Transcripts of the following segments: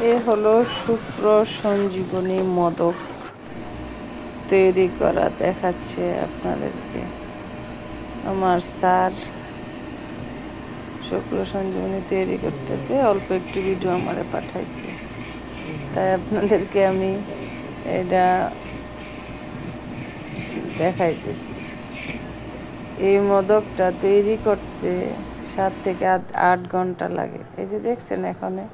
এ হলো শুক্র সঞ্জীবনী মোদক তৈরি করা দেখাচ্ছে আপনাদেরকে। আমার স্যার শুক্র সঞ্জীবনী তৈরি করতেছে, অল্প একটু ভিডিও আমারে পাঠাইছে, তাই আপনাদেরকে আমি এটা দেখাইতেছি। এই মোদকটা তৈরি করতে 7 থেকে 8 ঘন্টা লাগে। এই যে দেখছেন এখানে,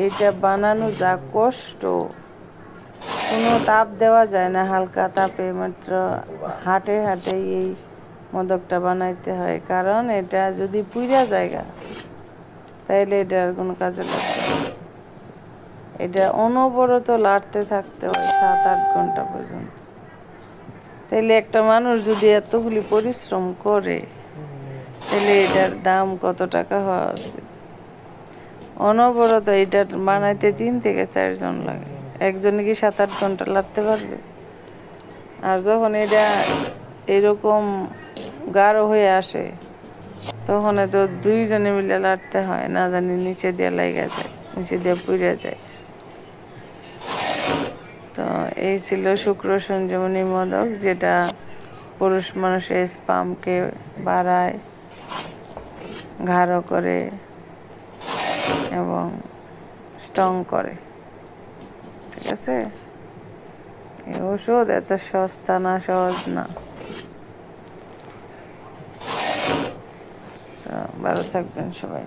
এটা বানানো যা কষ্ট, কোনো তাপ দেওয়া যায় না, হালকা তাপে মাত্র হাটে হাটে এই মোদকটা বানাইতে হয়, কারণ এটা যদি পুড়া জায়গা তাইলে এটা আর কোনো কাজে লাগবে না। এটা অনবরত লাড়তে থাকতে হয় 7-8 ঘন্টা পর্যন্ত। তাইলে একটা মানুষ যদি এতগুলি পরিশ্রম করে, তাহলে এটার দাম কত টাকা হওয়া উচিত। অনবরত এটা বানাইতে 3 থেকে 4 জন লাগে, একজনে কি 7-8 ঘন্টা লাগতে পারবে? আর যখন এটা এরকম গাঢ় হয়ে আসে, তখন তো 2 জনে মিলে লাড়তে হয়, না জানি নিচে দিয়ে লাগা যায়, নিচে দিয়ে পুড়ে যায়। তো এই ছিল শুক্র সঞ্জীবনী মোদক, যেটা পুরুষ মানুষের স্পামকে বাড়ায়, গাঢ় করে এবং স্ট্রং করে। ঠিক আছে, এই ওষুধ এত সস্তা না, সহজ না। তো ভালো থাকবেন সবাই।